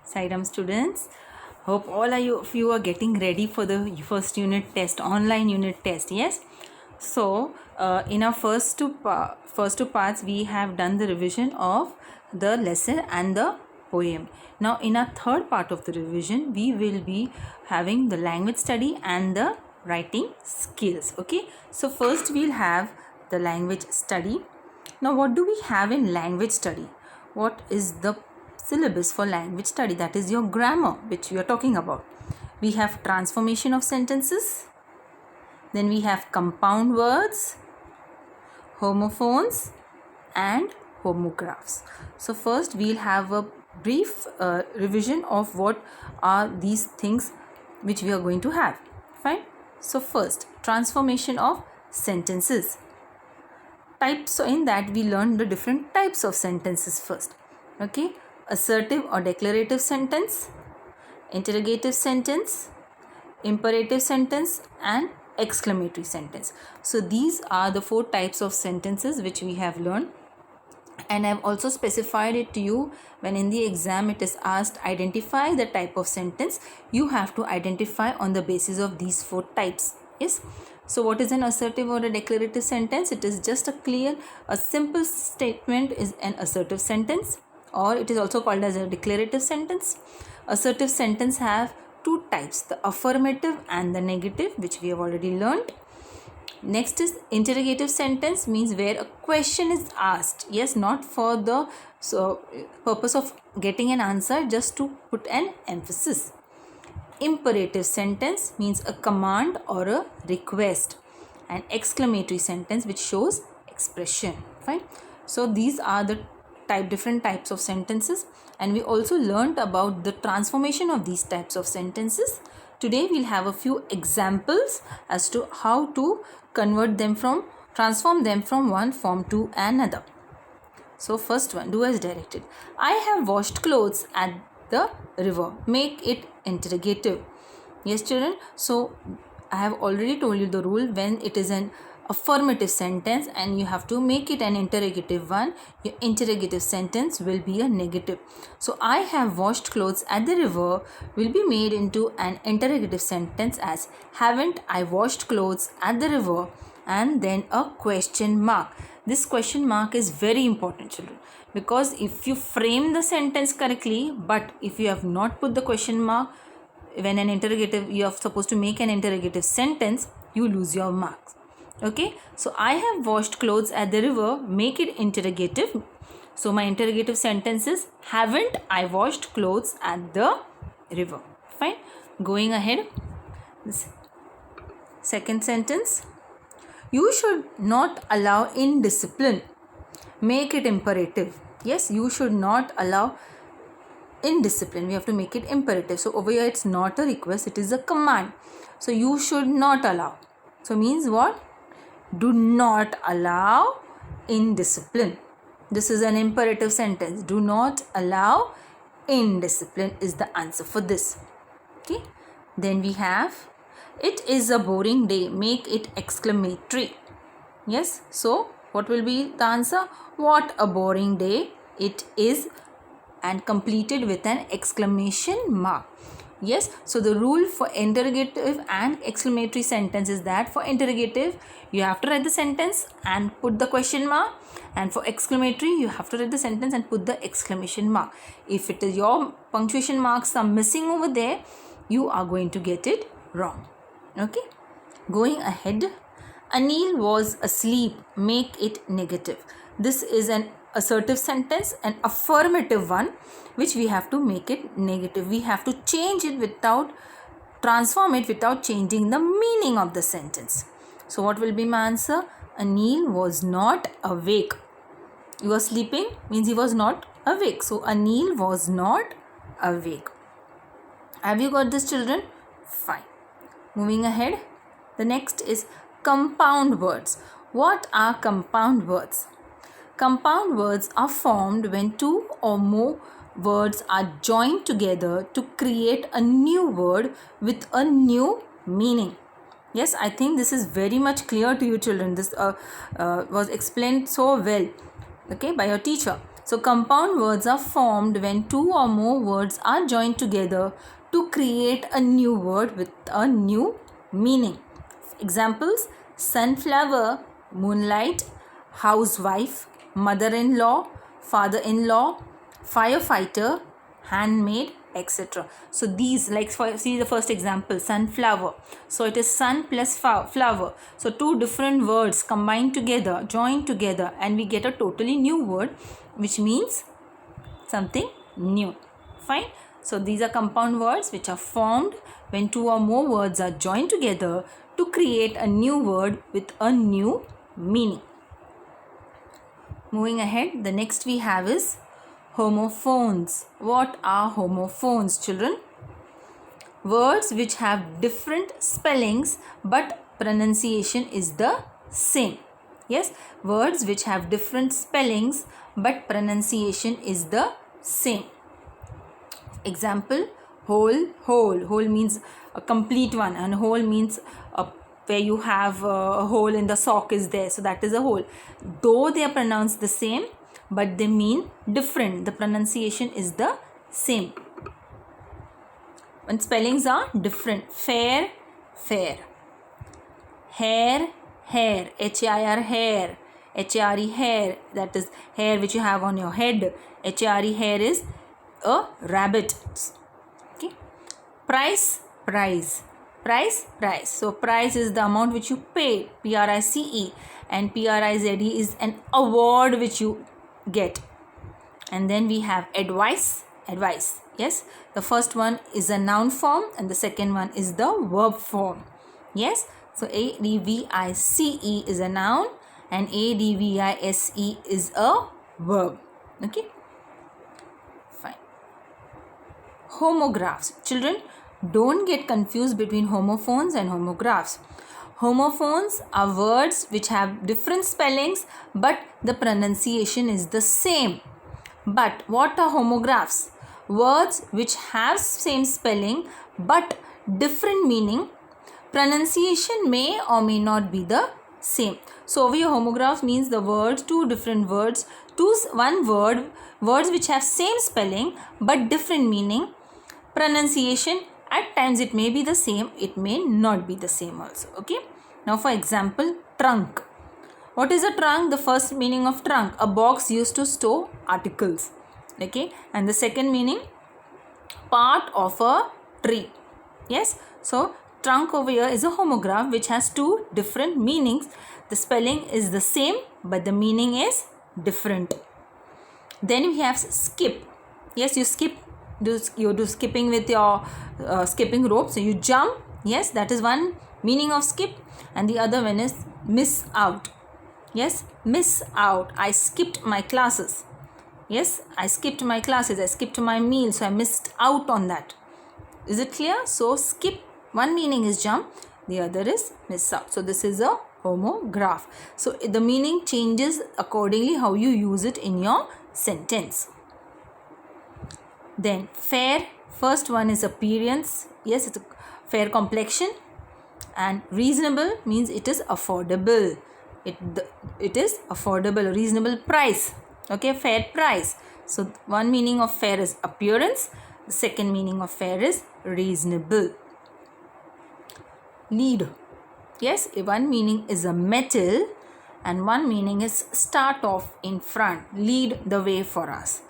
Sairam students, hope all of you are getting ready for the first unit test, online unit test. Yes. So in our first two parts, we have done the revision of the lesson and the poem. Now in our third part of the revision, we will be having the language study and the writing skills. Okay. So first we'll have the language study. Now what do we have in language study? What is the syllabus for language study? That is your grammar, which we are talking about. We have transformation of sentences. Then we have compound words, homophones and homographs. So first we'll have a brief revision of what are these things which we are going to have. Fine. So first, transformation of sentences. Types, so in that we learn the different types of sentences first. Okay, assertive or declarative sentence, interrogative sentence, imperative sentence and exclamatory sentence. So these are the 4 types of sentences which we have learned, and I have also specified it to you. When in the exam it is asked identify the type of sentence, you have to identify on the basis of these 4 types. Yes. So what is an assertive or a declarative sentence? It is just a simple statement is an assertive sentence, or it is also called as a declarative sentence. Assertive sentence have 2 types, the affirmative and the negative, which we have already learned. Next is interrogative sentence, means where a question is asked. Yes, not for the purpose of getting an answer, just to put an emphasis. Imperative sentence means a command or a request, and exclamatory sentence which shows expression. Fine. So these are the different types of sentences, and we also learned about the transformation of these types of sentences. Today we'll have a few examples as to how to transform them from one form to another. So first one, do as directed. I have washed clothes at the river. Make it interrogative. Yes, children. So I have already told you the rule. When it is an affirmative sentence and you have to make it an interrogative one, your interrogative sentence will be a negative. So I have washed clothes at the river will be made into an interrogative sentence as haven't I washed clothes at the river, and then a question mark. This question mark is very important, children, because if you frame the sentence correctly, but if you have not put the question mark, when an interrogative, you are supposed to make an interrogative sentence, you lose your marks. Okay, so I have washed clothes at the river, make it interrogative. So my interrogative sentence is haven't I washed clothes at the river. Fine. Going ahead, second sentence, you should not allow indiscipline. Make it imperative. Yes, you should not allow indiscipline. We have to make it imperative. So over here it's not a request, it is a command. So you should not allow. So means what? Do not allow indiscipline. This is an imperative sentence. Do not allow indiscipline is the answer for this. Okay. Then we have it is a boring day. Make it exclamatory. Yes. So what will be the answer? What a boring day it is, and completed with an exclamation mark. Yes. So the rule for interrogative and exclamatory sentence is that for interrogative you have to write the sentence and put the question mark, and for exclamatory you have to write the sentence and put the exclamation mark. If it is your punctuation marks are missing over there, you are going to get it wrong. Okay. Going ahead, Anil was asleep. Make it negative. This is an assertive sentence, an affirmative one, which we have to make it negative. We have to transform it without changing the meaning of the sentence. So what will be my answer? Anil was not awake. You are sleeping means he was not awake. So Anil was not awake. Have you got this, children? Fine. Moving ahead, the next is compound words. What are compound words? Compound words are formed when 2 or more words are joined together to create a new word with a new meaning. Yes, I think this is very much clear to you, children. This was explained so well, okay, by your teacher. So compound words are formed when two or more words are joined together to create a new word with a new meaning. Examples: sunflower, moonlight, housewife, mother-in-law, father-in-law, firefighter, handmaid, etc. So these, like see the first example, sunflower. So it is sun plus flower. So two different words combined together, joined together, and we get a totally new word, which means something new. Fine. So these are compound words which are formed when two or more words are joined together to create a new word with a new meaning. Moving ahead, the next we have is homophones. What are homophones, children? Words which have different spellings but pronunciation is the same. Yes, words which have different spellings but pronunciation is the same. Example: whole. Whole means a complete one, and whole means where you have a hole in the sock is there, so that is a whole. Though they are pronounced the same, but they mean different. The pronunciation is the same when spellings are different. Fair, fair. Hair, hair. H-A-I-R, hair. H-A-R-E, hair. That is hair which you have on your head. H-A-R-E, hair is a rabbit. Okay. Price, price. Price, price. So price is the amount which you pay, P-R-I-C-E, and P-R-I-Z-E is an award which you get. And then we have advice, advice. Yes, the first one is a noun form and the second one is the verb form. Yes, so A-D-V-I-C-E is a noun and A-D-V-I-S-E is a verb. Okay, fine. Homographs. Children, don't get confused between homophones and homographs. Homophones are words which have different spellings but the pronunciation is the same. But what are homographs? Words which have same spelling but different meaning. Pronunciation may or may not be the same. So over here, homograph means the words, two different words, words which have same spelling but different meaning. Pronunciation, at times it may be the same, it may not be the same also. Okay. Now for example, trunk. What is a trunk? The first meaning of trunk, a box used to store articles. Okay. And the second meaning, part of a tree. Yes. So trunk over here is a homograph which has two different meanings. The spelling is the same but the meaning is different. Then we have skip. Yes, you skip. You do skipping with your skipping rope. So you jump. Yes, that is one meaning of skip. And the other one is miss out. Yes, miss out. I skipped my classes. Yes, I skipped my classes. I skipped my meal. So I missed out on that. Is it clear? So skip, one meaning is jump. The other is miss out. So this is a homograph. So the meaning changes accordingly how you use it in your sentence. Then fair, first one is appearance. Yes, it's a fair complexion. And reasonable means it is affordable. It is affordable, reasonable price. Okay, fair price. So one meaning of fair is appearance. The second meaning of fair is reasonable. Lead. Yes, one meaning is a metal and one meaning is start off in front. Lead the way for us.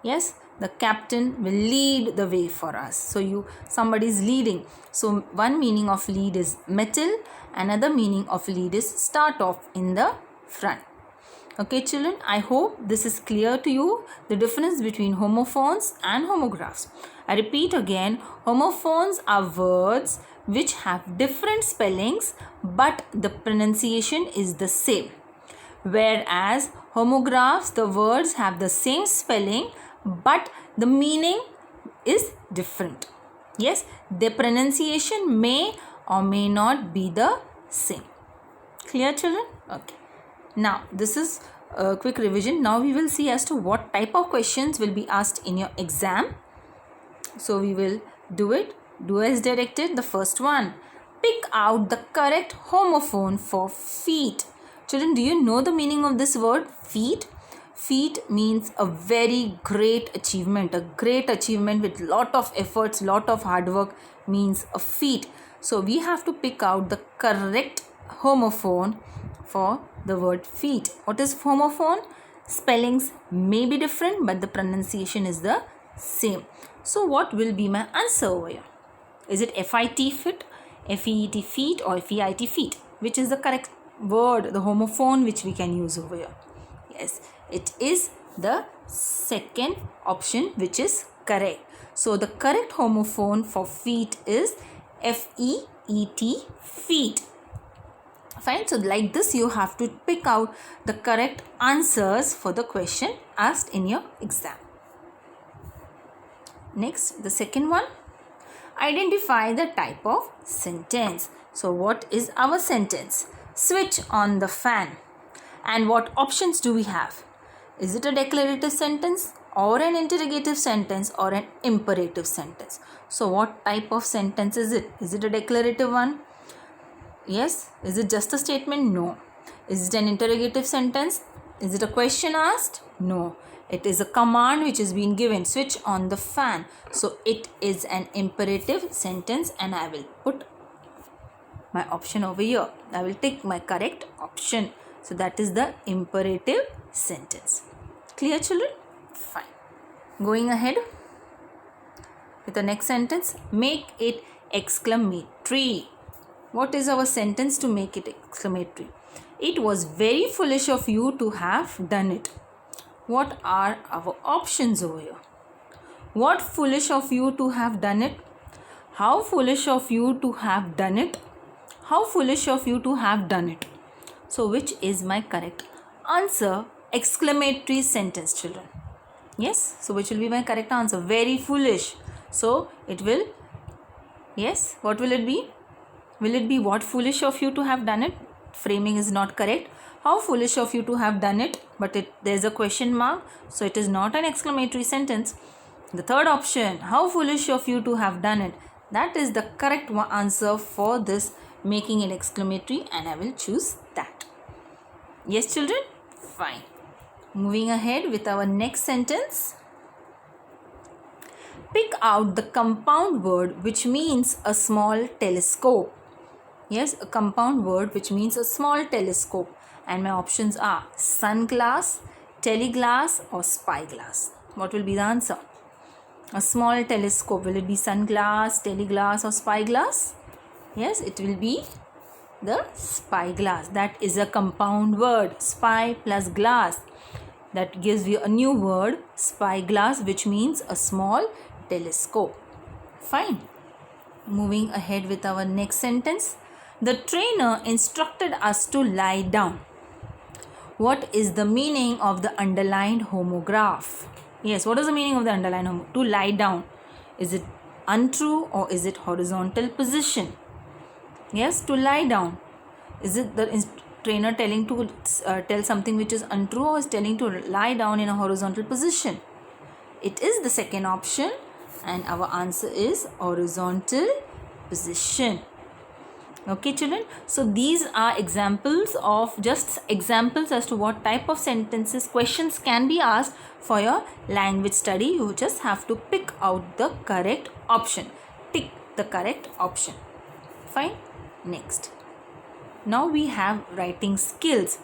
Yes, the captain will lead the way for us. So somebody is leading. So one meaning of lead is metal. Another meaning of lead is start off in the front. Okay children, I hope this is clear to you, the difference between homophones and homographs. I repeat again, homophones are words which have different spellings but the pronunciation is the same. Whereas homographs, the words have the same spelling but the meaning is different. Yes, the pronunciation may or may not be the same. Clear children? Okay. Now this is a quick revision. Now we will see as to what type of questions will be asked in your exam. So we will do it. Do as directed. The first one. Pick out the correct homophone for feet. Children, do you know the meaning of this word feet? feat means a very great achievement. A great achievement with lot of efforts, lot of hard work means a feat. So we have to pick out the correct homophone for the word feat. What is homophone? Spellings may be different, but the pronunciation is the same. So what will be my answer over here? Is it FIT fit, FEET feet, or FEIT feet? Which is the correct word, the homophone which we can use over here? Yes, it is the second option which is correct. So the correct homophone for feet is FEET feet. Fine. So like this you have to pick out the correct answers for the question asked in your exam. Next, the second one. Identify the type of sentence. So what is our sentence? Switch on the fan. And what options do we have? Is it a declarative sentence or an interrogative sentence or an imperative sentence? So what type of sentence is it? Is it a declarative one? Yes. Is it just a statement? No. Is it an interrogative sentence? Is it a question asked? No. It is a command which is being given. Switch on the fan. So it is an imperative sentence and I will put my option over here. I will take my correct option. So that is the imperative sentence. Clear, children? Fine. Going ahead with the next sentence. Make it exclamatory. What is our sentence to make it exclamatory? It was very foolish of you to have done it. What are our options over here? What foolish of you to have done it? How foolish of you to have done it? How foolish of you to have done it? So which is my correct answer? Exclamatory sentence, children. Yes. So which will be my correct answer? Very foolish. So it will, yes, what will it be? Will it be what foolish of you to have done it? Framing is not correct. How foolish of you to have done it, but there is a question mark, so it is not an exclamatory sentence. The third option, how foolish of you to have done it, that is the correct answer for this, making it exclamatory, and I will choose that. Yes, children? Fine. Moving ahead with our next sentence. Pick out the compound word which means a small telescope. Yes, a compound word which means a small telescope. And my options are sunglass, teleglass or spyglass. What will be the answer? A small telescope. Will it be sunglass, teleglass or spyglass? Yes, it will be the spyglass. That is a compound word. Spy plus glass. That gives you a new word, spyglass, which means a small telescope. Fine. Moving ahead with our next sentence. The trainer instructed us to lie down. What is the meaning of the underlined homograph? Yes, what is the meaning of the underlined homograph? To lie down. Is it untrue or is it horizontal position? Yes, to lie down. Is it the trainer telling to tell something which is untrue, or is telling to lie down in a horizontal position? It is the second option, and our answer is horizontal position. Okay, children. So these are examples as to what type of sentences questions can be asked for your language study. You just have to pick out the correct option. Tick the correct option. Fine. Next. Now we have writing skills.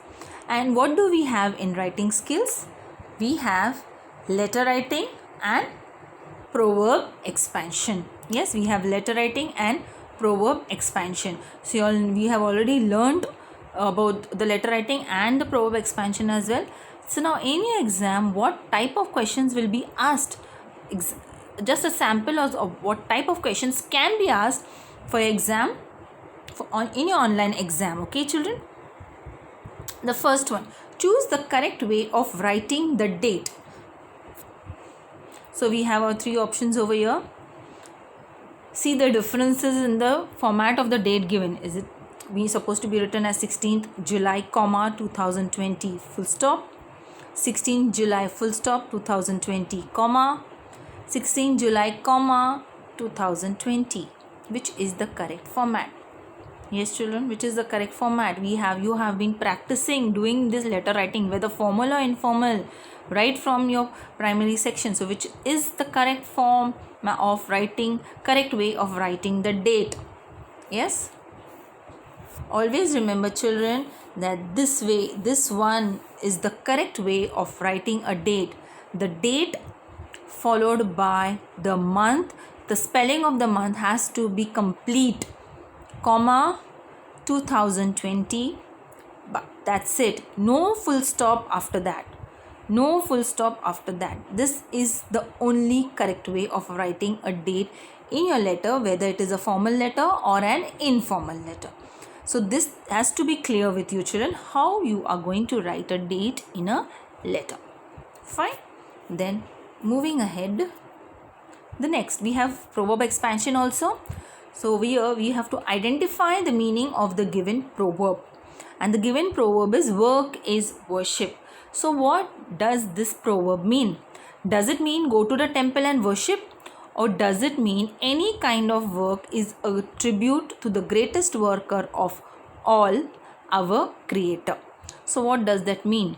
And what do we have in writing skills? We have letter writing and proverb expansion. Yes, we have letter writing and proverb expansion. So we have already learned about the letter writing and the proverb expansion as well. So now in your exam, what type of questions will be asked? Just a sample of what type of questions can be asked for your exam, in your online exam. Okay, children? The first one, choose the correct way of writing the date. So we have our three options over here. See the differences in the format of the date given. Is it supposed to be written as 16th July, 2020, full stop. 16th July, full stop, 2020, 16th July, 2020. Which is the correct format? Yes children, which is the correct format? You have been practicing doing this letter writing, whether formal or informal, right from your primary section. So which is the correct form of writing, correct way of writing the date? Yes, always remember children that this one is the correct way of writing a date. The date followed by the month, the spelling of the month has to be complete, comma 2020, but that's it. No full stop after that. No full stop after that. This is the only correct way of writing a date in your letter, whether it is a formal letter or an informal letter. So this has to be clear with you children, how you are going to write a date in a letter. Fine. Then moving ahead, the next we have proverb expansion also. So here we have to identify the meaning of the given proverb, and the given proverb is work is worship. So what does this proverb mean? Does it mean go to the temple and worship, or does it mean any kind of work is a tribute to the greatest worker of all, our Creator? So what does that mean?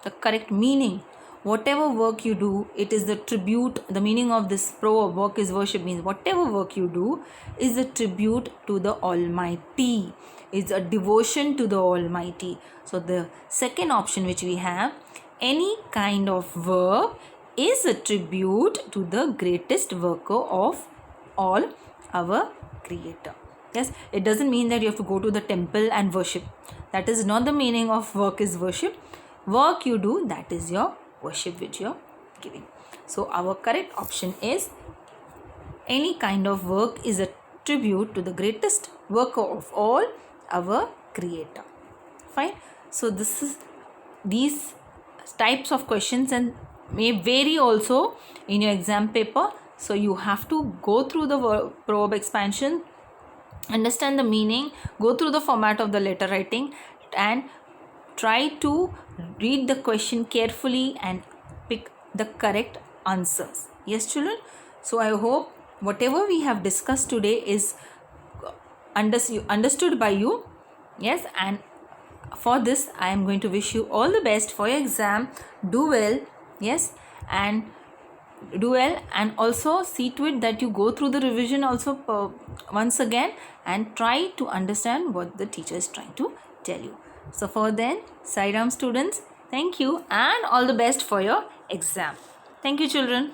The correct meaning, whatever work you do, it is the tribute. The meaning of this proverb, work is worship, means whatever work you do is a tribute to the Almighty, is a devotion to the Almighty. So the second option which we have, any kind of work is a tribute to the greatest worker of all, our Creator. Yes, it doesn't mean that you have to go to the temple and worship. That is not the meaning of work is worship. Work you do, that is your worship which you are giving. So our correct option is any kind of work is a tribute to the greatest worker of all, our Creator. Fine. So this is these types of questions and may vary also in your exam paper. So you have to go through the proverb expansion, understand the meaning, go through the format of the letter writing, and try to read the question carefully and pick the correct answers. Yes children, so I hope whatever we have discussed today is understood by you. Yes, and for this I am going to wish you all the best for your exam. Do well. Yes, and do well, and also see to it that you go through the revision also once again and try to understand what the teacher is trying to tell you. So for then, Sai Ram students, thank you and all the best for your exam. Thank you children.